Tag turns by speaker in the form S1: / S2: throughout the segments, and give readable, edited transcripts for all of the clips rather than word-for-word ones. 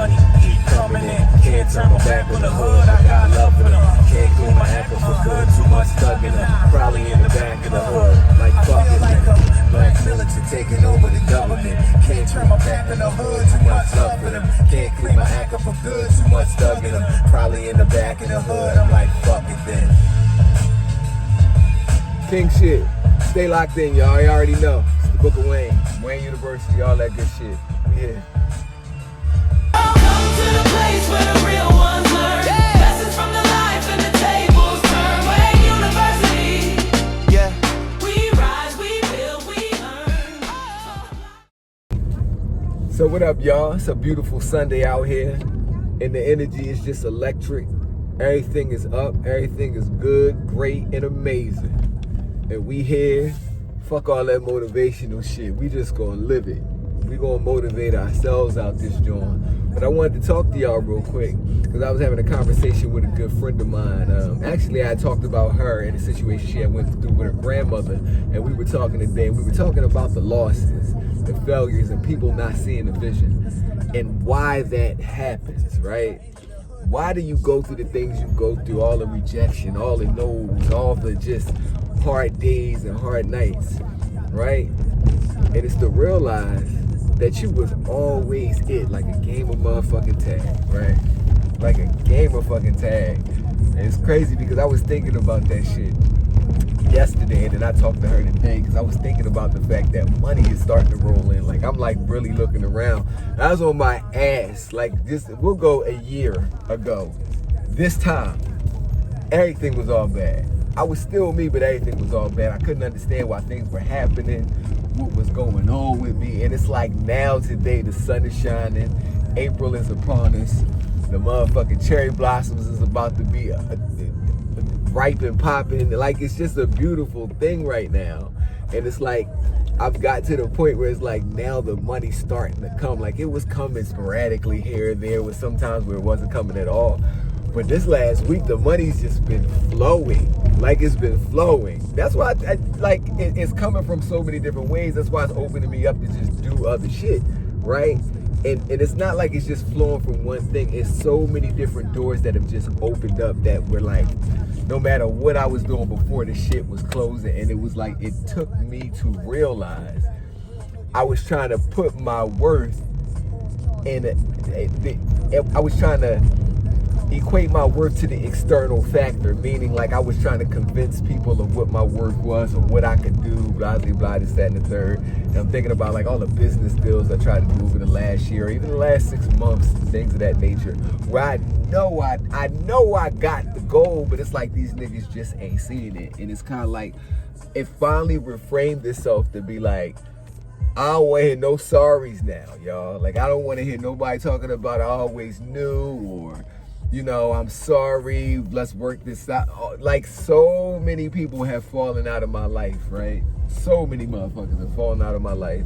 S1: money keep coming in. Can't turn my back on the hood, I got love for them. Can't clean my act up for good, too much stuck in them. Probably in the back of the hood, like fucking black militant taking over the government. Can't turn my back on the hood, too much love for them. Can't clean my act up for good, too much stuck in them. Probably in the back of the hood, I'm like fuck it then.
S2: King shit. Stay locked in, y'all. You already know. It's the Book of Wayne, Wayne University, all that good shit. We here.
S3: Come to the place where the real ones learn. Lessons from the life and the tables turn. Wayne University. Yeah. We rise, we build, we earn.
S2: So what up, y'all? It's a beautiful Sunday out here, and the energy is just electric. Everything is up. Everything is good, great, and amazing. And we here, fuck all that motivational shit. We just gonna live it. We gonna motivate ourselves out this joint. But I wanted to talk to y'all real quick because I was having a conversation with a good friend of mine. Actually, I talked about her and the situation she had went through with her grandmother, and we were talking today. And we were talking about the losses, the failures, and people not seeing the vision, and why that happens, right? Why do you go through the things you go through, all the rejection, all the no's, all the just hard days and hard nights, right? And it's to realize that you was always it, like a game of motherfucking tag, right? Like a game of fucking tag. And it's crazy because I was thinking about that shit yesterday, and then I talked to her today because I was thinking about the fact that money is starting to roll in. Like I'm like really looking around. I was on my ass, like just we'll go a year ago. This time, everything was all bad. I was still me, but everything was all bad. I couldn't understand why things were happening, what was going on with me. And it's like now today, the sun is shining, April is upon us, the motherfucking cherry blossoms is about to be ripe and popping. Like it's just a beautiful thing right now. And it's like, I've got to the point where it's like now the money's starting to come. Like it was coming sporadically here and there, with sometimes where it wasn't coming at all. But this last week, the money's just been flowing. Like it's been flowing. That's why it's coming from so many different ways. That's why it's opening me up to just do other shit, right? And it's not like it's just flowing from one thing. It's so many different doors that have just opened up that were like, no matter what I was doing before, the shit was closing. And it was like, it took me to realize I was trying to put my worth in I was trying to equate my worth to the external factor, meaning like I was trying to convince people of what my worth was or what I could do, blah, blah, blah, this, that, and the third. And I'm thinking about like all the business deals I tried to do over the last year, or even the last 6 months, things of that nature, where I know I got the goal, but it's like these niggas just ain't seeing it. And it's kind of like, it finally reframed itself to be like, I don't want to hear no sorries now, y'all. Like, I don't want to hear nobody talking about I always knew, or, you know, I'm sorry, let's work this out. Like, so many people have fallen out of my life, right? So many motherfuckers have fallen out of my life.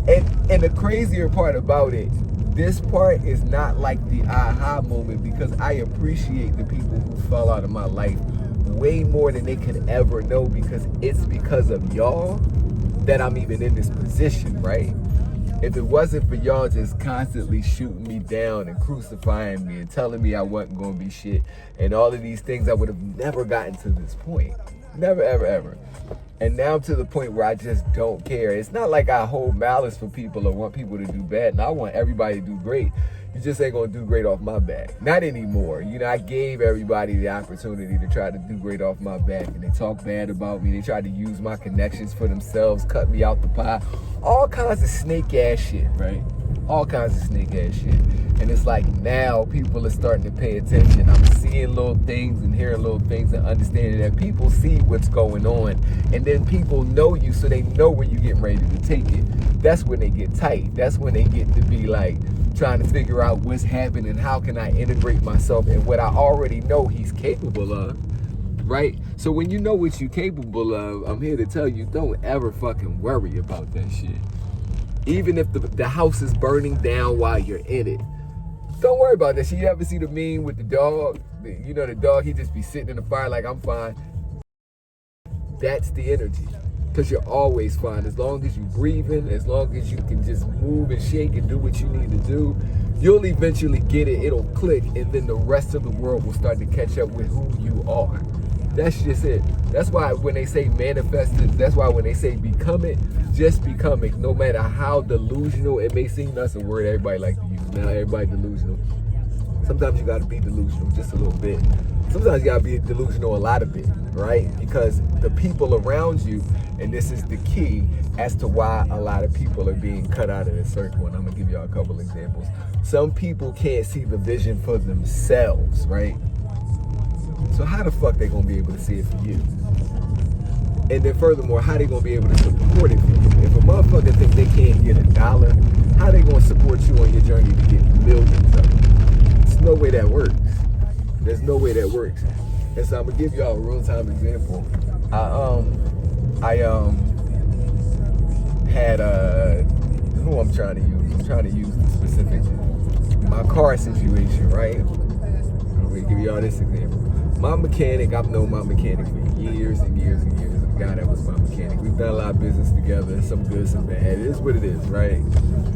S2: And the crazier part about it, this part is not like the aha moment, because I appreciate the people who fell out of my life way more than they could ever know, because it's because of y'all that I'm even in this position, right? If it wasn't for y'all just constantly shooting me down and crucifying me and telling me I wasn't gonna be shit and all of these things, I would have never gotten to this point. Never, ever, ever. And now I'm to the point where I just don't care. It's not like I hold malice for people or want people to do bad. And I want everybody to do great. You just ain't gonna do great off my back. Not anymore. You know, I gave everybody the opportunity to try to do great off my back, and they talk bad about me. They tried to use my connections for themselves, cut me out the pie. All kinds of snake ass shit, right? All kinds of snake ass shit. And it's like now people are starting to pay attention. I'm seeing little things and hearing little things and understanding that people see what's going on. And then people know you, so they know when you're getting ready to take it. That's when they get tight. That's when they get to be like trying to figure out what's happening and how can I integrate myself in what I already know he's capable of, right? So when you know what you're capable of, I'm here to tell you, don't ever fucking worry about that shit. Even if the house is burning down while you're in it, don't worry about that shit. You ever see the meme with the dog? You know, the dog, he just be sitting in the fire like, I'm fine. That's the energy. Because you're always fine. As long as you're breathing, as long as you can just move and shake and do what you need to do, you'll eventually get it, it'll click, and then the rest of the world will start to catch up with who you are. That's just it. That's why when they say manifest it, that's why when they say become it, just become it. No matter how delusional it may seem, that's a word everybody like to use. Now everybody delusional. Sometimes you gotta be delusional just a little bit. Sometimes you gotta be delusional a lot of bit, right? Because the people around you, and this is the key as to why a lot of people are being cut out of this circle, and I'm gonna give y'all a couple examples. Some people can't see the vision for themselves, right? So how the fuck they gonna be able to see it for you? And then furthermore, how they gonna be able to support it for you? If a motherfucker think they can't get $1, how they gonna support you on your journey to get millions of it? There's no way that works. There's no way that works. And so I'm gonna give y'all a real-time example. I had who I'm trying to use. I'm trying to use the specific, my car situation, right? I'm gonna give y'all this example. My mechanic, I've known my mechanic for years and years and years. The guy that was my mechanic. We've done a lot of business together, some good, some bad. It is what it is, right?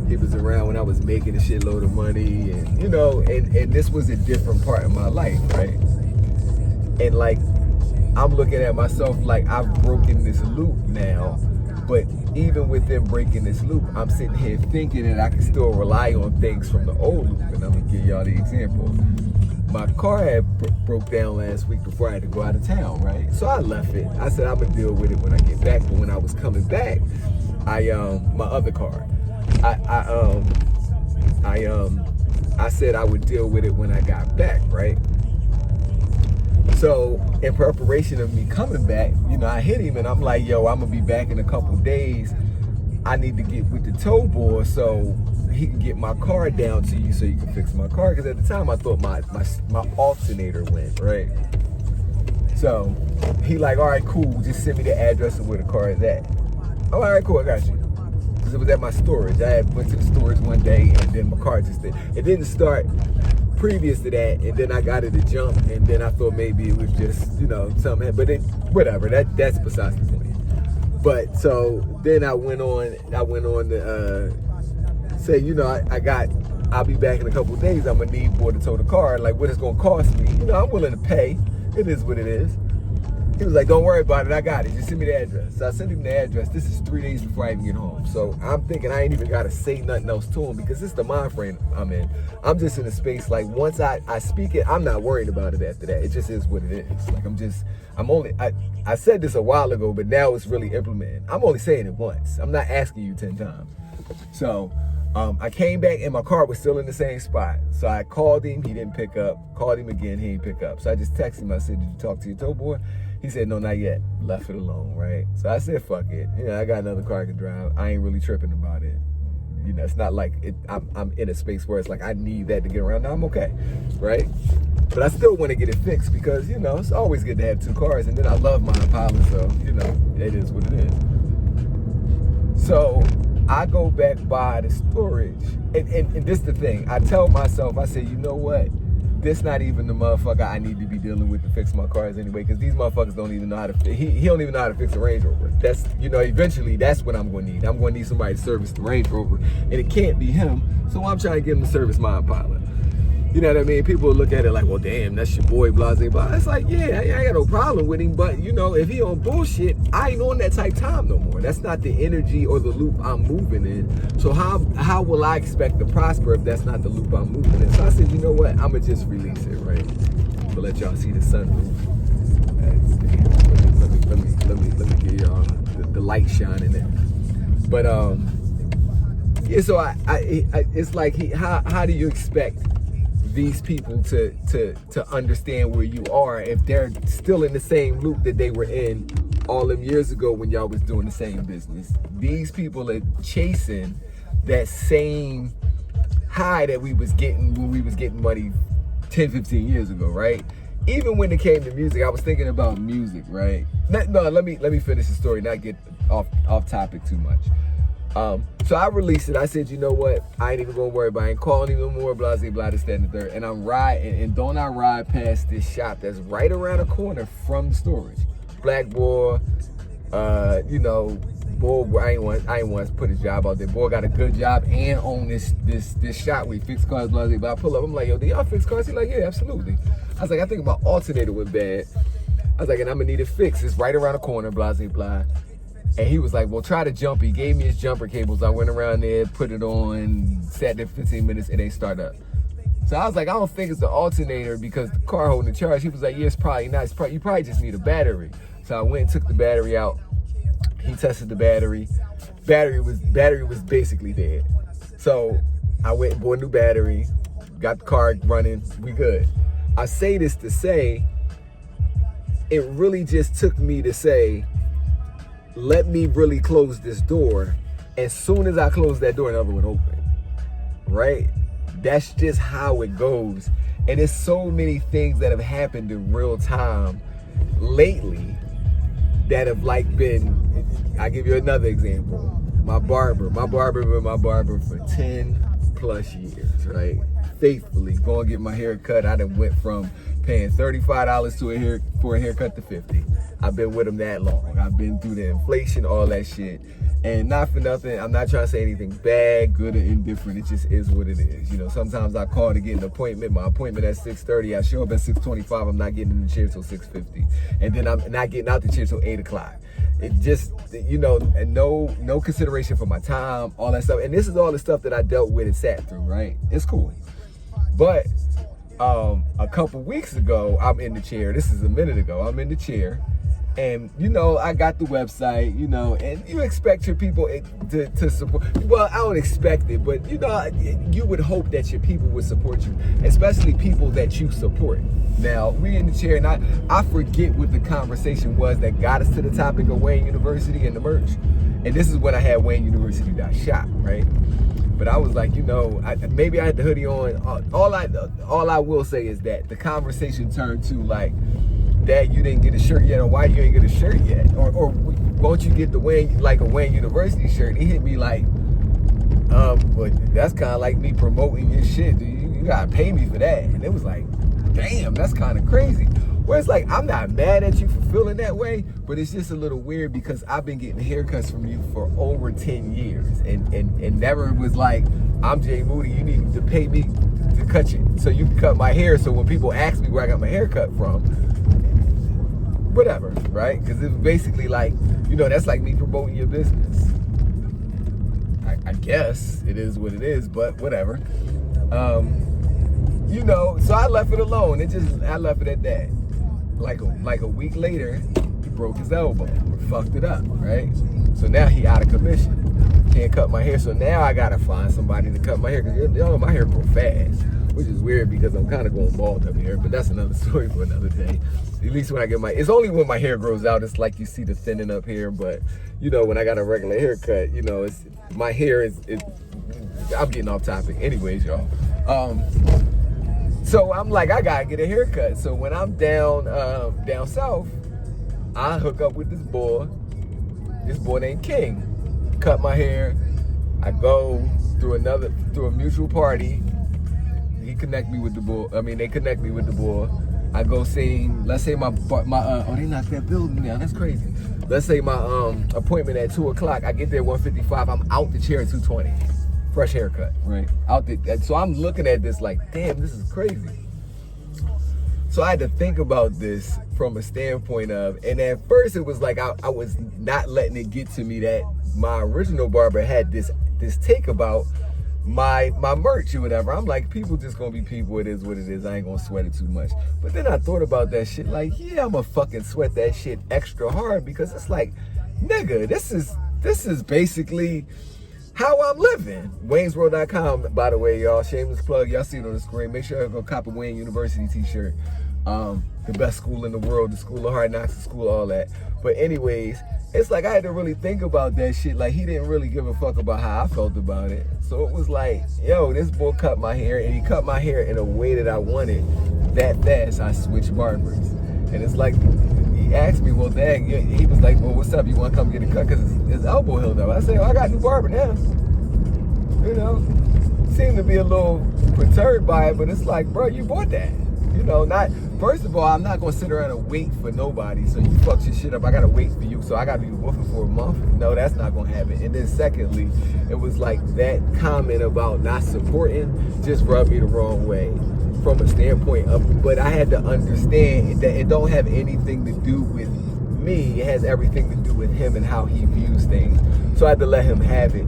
S2: He was around when I was making a shitload of money, and you know, and this was a different part of my life, right? And like, I'm looking at myself like I've broken this loop now, but even within breaking this loop, I'm sitting here thinking that I can still rely on things from the old loop, and I'm gonna give y'all the example. My car had broke down last week before I had to go out of town, right? So I left it. I said I'm gonna deal with it when I get back. But when I was coming back, my other car, I said I would deal with it when I got back, right? So in preparation of me coming back, you know, I hit him and I'm like, yo, I'm gonna be back in a couple days. I need to get with the tow boy so he can get my car down to you so you can fix my car. Because at the time I thought my alternator went, right? So he like, all right, cool, just send me the address of where the car is at. Oh, all right, cool, I got you. Because it was at my storage. I had went to the storage one day and then my car just did. It didn't start previous to that, and then I got it to jump, and then I thought maybe it was just, you know, something, but it, whatever, that's besides the point. But so then I went on to say, you know, I'll be back in a couple of days. I'm gonna need more to tow the car. Like, what it's gonna cost me? You know, I'm willing to pay. It is what it is. He was like, don't worry about it. I got it. Just send me the address. So I sent him the address. This is 3 days before I even get home. So I'm thinking I ain't even gotta say nothing else to him because it's the mind frame I'm in. I'm just in a space like once I speak it, I'm not worried about it after that. It just is what it is. Like I said this a while ago, but now it's really implemented. I'm only saying it once. I'm not asking you 10 times. So I came back and my car was still in the same spot. So I called him, he didn't pick up. Called him again, he didn't pick up. So I just texted him, I said, did you talk to your tow boy? He said, no, not yet. Left it alone, right? So I said, fuck it. You know, I got another car I can drive. I ain't really tripping about it. You know, it's not like I'm in a space where it's like I need that to get around. Now I'm okay, right? But I still want to get it fixed because, you know, it's always good to have 2 cars. And then I love my Impala, so, you know, it is what it is. So I go back by the storage. And this the thing. I tell myself, I say, you know what? This not even the motherfucker I need to be dealing with to fix my cars anyway, because these motherfuckers don't even know how to he don't even know how to fix a Range Rover. That's, you know, eventually that's what I'm going to need. I'm going to need somebody to service the Range Rover, and it can't be him. So I'm trying to get him to service my Impala. You know what I mean? People look at it like, well, damn, that's your boy, blah, blah, blah. It's like, yeah, I ain't got no problem with him, but, you know, if he on bullshit, I ain't on that type time no more. That's not the energy or the loop I'm moving in. So how will I expect to prosper if that's not the loop I'm moving in? So I said, you know what? I'm going to just release it, right? To let y'all see the sunroof. Let me give y'all the light shining there. But, yeah, so it's like, how do you expect these people to understand where you are if they're still in the same loop that they were in all them years ago when y'all was doing the same business? These people are chasing that same high that we was getting when we was getting money 10, 15 years ago, right? Even when it came to music, I was thinking about music, right? No, let me finish the story, not get off topic too much. So I released it. I said, you know what? I ain't even gonna worry about it. I ain't calling him no more, blah, blah, blah, this, that, and the third. And I'm riding, and don't I ride past this shop that's right around the corner from the storage. Black boy, you know, boy, I ain't want to put his job out there. Boy got a good job and own this shop where he fix cars, blah, blah, blah. I pull up, I'm like, yo, do y'all fix cars? He's like, yeah, absolutely. I was like, I think my alternator went bad. I was like, and I'm gonna need it fixed. It's right around the corner, blah, blah, blah. And he was like, well, try the jumper. He gave me his jumper cables. I went around there, put it on, sat there 15 minutes, and they start up. So I was like, I don't think it's the alternator because the car holding the charge. He was like, yeah, it's probably not. You probably just need a battery. So I went and took the battery out. He tested the battery. Battery was basically dead. So I went and bought a new battery, got the car running, we good. I say this to say, it really just took me to say, let me really close this door. As soon as I close that door, another one open, right? That's just how it goes. And there's so many things that have happened in real time lately that have like been, I'll give you another example. My barber been my barber for 10 plus years, right? Faithfully, going to get my hair cut. I done went from paying $35 for a haircut to $50. I've been with him that long. I've been through the inflation, all that shit. And not for nothing, I'm not trying to say anything bad, good, or indifferent. It just is what it is. You know, sometimes I call to get an appointment. My appointment at 6:30. I show up at 6:25. I'm not getting in the chair till 6:50. And then I'm not getting out the chair till 8 o'clock. It just, you know, no consideration for my time, all that stuff. And this is all the stuff that I dealt with and sat through, right? It's cool. But a couple weeks ago, I'm in the chair. This is a minute ago. I'm in the chair. And, you know, I got the website, you know, and you expect your people to support. Well, I don't expect it, but, you know, you would hope that your people would support you, especially people that you support. Now, we in the chair, and I forget what the conversation was that got us to the topic of Wayne University and the merch. And this is when I had Wayne University got shot, right? But I was like, you know, maybe I had the hoodie on. All I will say is that the conversation turned to like, Dad, you didn't get a shirt yet, or why you ain't get a shirt yet? Or won't you get the Wayne University shirt? He hit me like, but that's kind of like me promoting your shit. Dude. You gotta pay me for that. And it was like, damn, that's kind of crazy. Where it's like, I'm not mad at you for feeling that way, but it's just a little weird because I've been getting haircuts from you for over 10 years. And never was like, I'm Jay Moody, you need to pay me to cut you so you can cut my hair. So when people ask me where I got my hair cut from, whatever, right? Because it's basically like, you know, that's like me promoting your business. I guess it is what it is, but whatever. You know, so I left it alone. I left it at that. Like a week later, he broke his elbow, fucked it up, right? So now he out of commission. Can't cut my hair, so now I gotta find somebody to cut my hair, because you know, my hair grow fast, which is weird because I'm kind of going bald up here, but that's another story for another day. At least when I get it's only when my hair grows out, it's like you see the thinning up here, but you know, when I got a regular haircut, you know, my hair is, I'm getting off topic. Anyways, y'all. So I'm like, I gotta get a haircut. So when I'm down south, I hook up with this boy named King. Cut my hair. I go through a mutual party. He connect me with the boy. I mean, they connect me with the boy. I go sing. Let's say my oh, they knocked that building down. That's crazy. Let's say my appointment at 2 o'clock. I get there 1:55. I'm out the chair at 2:20. Fresh haircut, right? So I'm looking at this like, damn, this is crazy. So I had to think about this from a standpoint of, and at first it was like I was not letting it get to me that my original barber had this take about my merch or whatever. I'm like, people just gonna be people. It is what it is. I ain't gonna sweat it too much. But then I thought about that shit like, yeah, I'm gonna fucking sweat that shit extra hard, because it's like, nigga, this is basically how I'm living. ᴅᴏ宜.com, by the way, y'all. Shameless plug. Y'all see it on the screen. Make sure you go cop a Wayne University t-shirt. The best school in the world, the school of hard knocks, the school of all that. But anyways, it's like I had to really think about that shit. Like, he didn't really give a fuck about how I felt about it. So it was like, yo, this boy cut my hair, and he cut my hair in a way that I wanted. That fast, I switched barbers. And it's like, he asked me, well, dang, he was like, well, what's up? You want to come get a cut? Because his elbow healed up. I said, oh, I got a new barber now. You know, seemed to be a little perturbed by it, but it's like, bro, you bought that. You know, not First of all, I'm not gonna sit around and wait for nobody. So you fuck your shit up, I gotta wait for you. So I gotta be woofing for a month. No, that's not gonna happen. And then secondly, it was like that comment about not supporting just rubbed me the wrong way from a standpoint of, but I had to understand that it don't have anything to do with me. It has everything to do with him and how he views things. So I had to let him have it.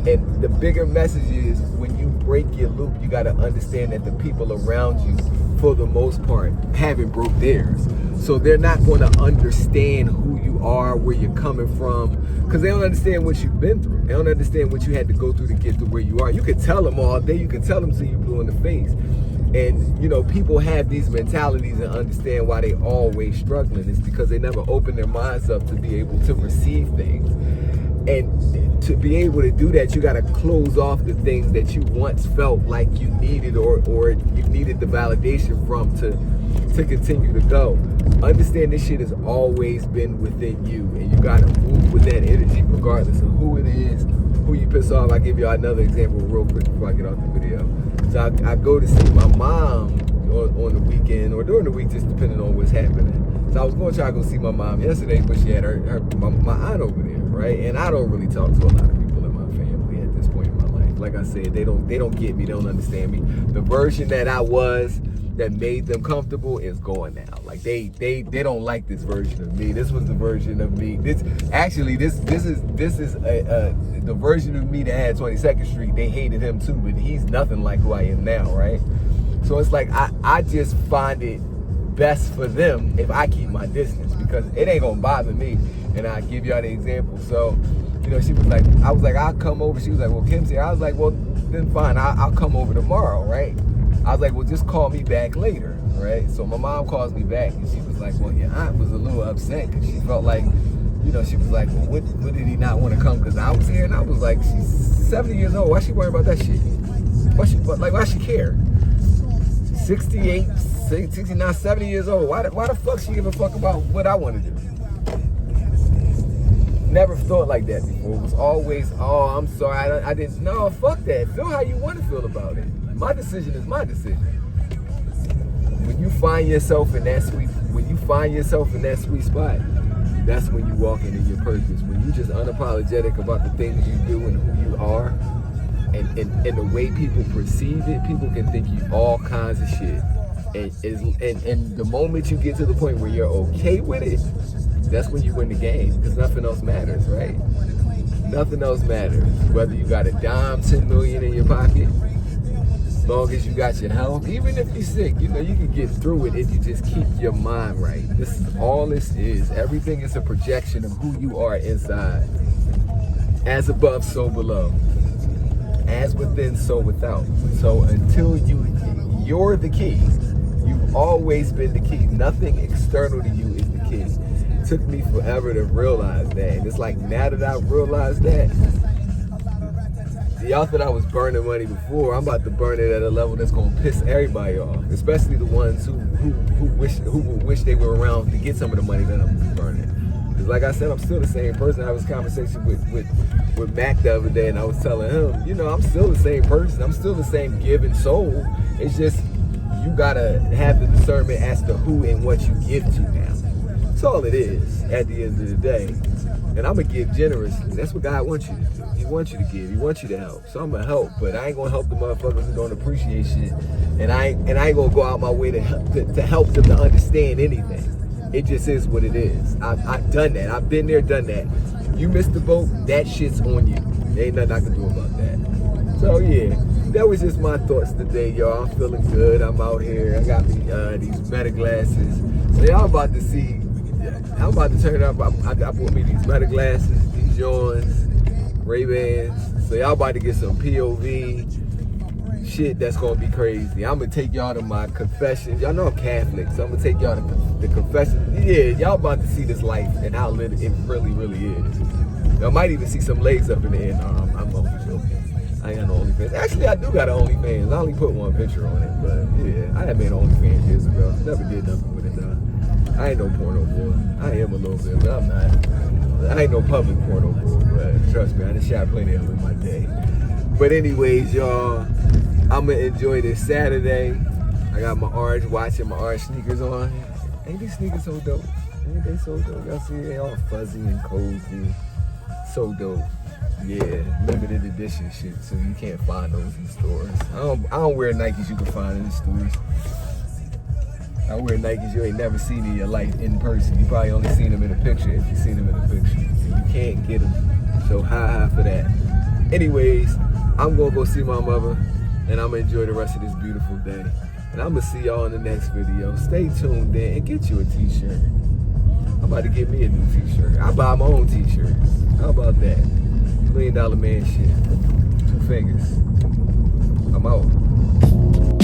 S2: And the bigger message is, when you break your loop, you got to understand that the people around you, for the most part, haven't broke theirs. So they're not going to understand who you are, where you're coming from, because they don't understand what you've been through. They don't understand what you had to go through to get to where you are. You could tell them all day, you could tell them till you blue in the face. And, you know, people have these mentalities and understand why they always struggling. It's because they never open their minds up to be able to receive things. And to be able to do that, you got to close off the things that you once felt like you needed or you needed the validation from to continue to go. Understand this shit has always been within you, and you got to move with that energy regardless of who it is, who you piss off. I'll give you another example real quick before I get off the video. So I go to see my mom on the weekend or during the week, just depending on what's happening. So I was going to try to go see my mom yesterday, but she had my aunt over there, right? And I don't really talk to a lot of people in my family at this point in my life. Like I said, they don't get me, they don't understand me. The version that I was that made them comfortable is gone now. Like they don't like this version of me. This was the version of me. This is the version of me that had 22nd Street. They hated him too, but he's nothing like who I am now, right? So it's like I just find it best for them if I keep my distance, because it ain't gonna bother me. And I give y'all the example. So, you know, she was like, I was like, I'll come over. She was like, well, Kim's here. I was like, well, then fine, I'll come over tomorrow, right? I was like, well, just call me back later, right? So my mom calls me back, and she was like, well, your aunt was a little upset because she felt like, you know, she was like, well, what did he not want to come? Because I was here, and I was like, she's 70 years old. Why she worry about that shit? Why she care? 68, 69, 70 years old. Why the fuck she give a fuck about what I want to do? Never thought like that before. It was always, oh, I'm sorry, I didn't. No, fuck that. Feel how you want to feel about it. My decision is my decision. When you find yourself in that sweet spot, that's when you walk into your purpose. When you just unapologetic about the things you do and who you are, and the way people perceive it, people can think you all kinds of shit. And the moment you get to the point where you're okay with it, that's when you win the game, because nothing else matters, right? Nothing else matters. Whether you got a dime, 10 million in your pocket, as long as you got your health, even if you're sick, you know, you can get through it if you just keep your mind right. This is all this is. Everything is a projection of who you are inside. As above, so below. As within, so without. So until you're the key. You've always been the key. Nothing external to you is the key. It took me forever to realize that. And it's like, now that I've realized that, y'all thought I was burning money before. I'm about to burn it at a level that's gonna piss everybody off, especially the ones who wish they were around to get some of the money that I'm gonna be burning. Because like I said, I'm still the same person. I was in a conversation with Mac the other day, and I was telling him, you know, I'm still the same person. I'm still the same giving soul. It's just, you gotta have the discernment as to who and what you give to now. That's all it is at the end of the day. And I'm gonna give generously. That's what God wants you to do. He wants you to give. He wants you to help. So I'm gonna help, but I ain't gonna help the motherfuckers who don't appreciate shit. And I ain't gonna go out my way to help them to understand anything. It just is what it is. I've done that. I've been there, done that. You missed the boat, that shit's on you. There ain't nothing I can do about that. So yeah, that was just my thoughts today, y'all. I'm feeling good. I'm out here. I got me these Meta glasses. So y'all about to see. I'm about to turn up. I bought me these Meta glasses, these Jones, Ray-Bans. So y'all about to get some POV shit that's gonna be crazy. I'm gonna take y'all to my confession. Y'all know I'm Catholic, so I'm gonna take y'all to the confession. Yeah, y'all about to see this life and how lit it really, really is. Y'all might even see some legs up in the air. No, I'm only joking. I ain't got no OnlyFans. Actually, I do got an OnlyFans. I only put one picture on it, but yeah, I had made an OnlyFans years ago. Never did nothing with it though. I ain't no porno boy. I am a little bit, but I'm not. I ain't no public porno boy, but trust me, I done shot plenty of them in my day. But anyways, y'all, I'm gonna enjoy this Saturday. I got my orange watch and my orange sneakers on. Ain't these sneakers so dope? Ain't they so dope? Y'all see they all fuzzy and cozy. So dope. Yeah, limited edition shit, so you can't find those in stores. I don't wear Nikes you can find in the stores. I wear Nikes you ain't never seen in your life in person. You probably only seen them in a picture if you seen them in a picture. And you can't get them. So high for that. Anyways, I'm gonna go see my mother and I'm gonna enjoy the rest of this beautiful day. And I'm gonna see y'all in the next video. Stay tuned in and get you a t-shirt. I'm about to get me a new t-shirt. I buy my own t-shirts. How about that? $1 Million Man shit. 2 fingers. I'm out.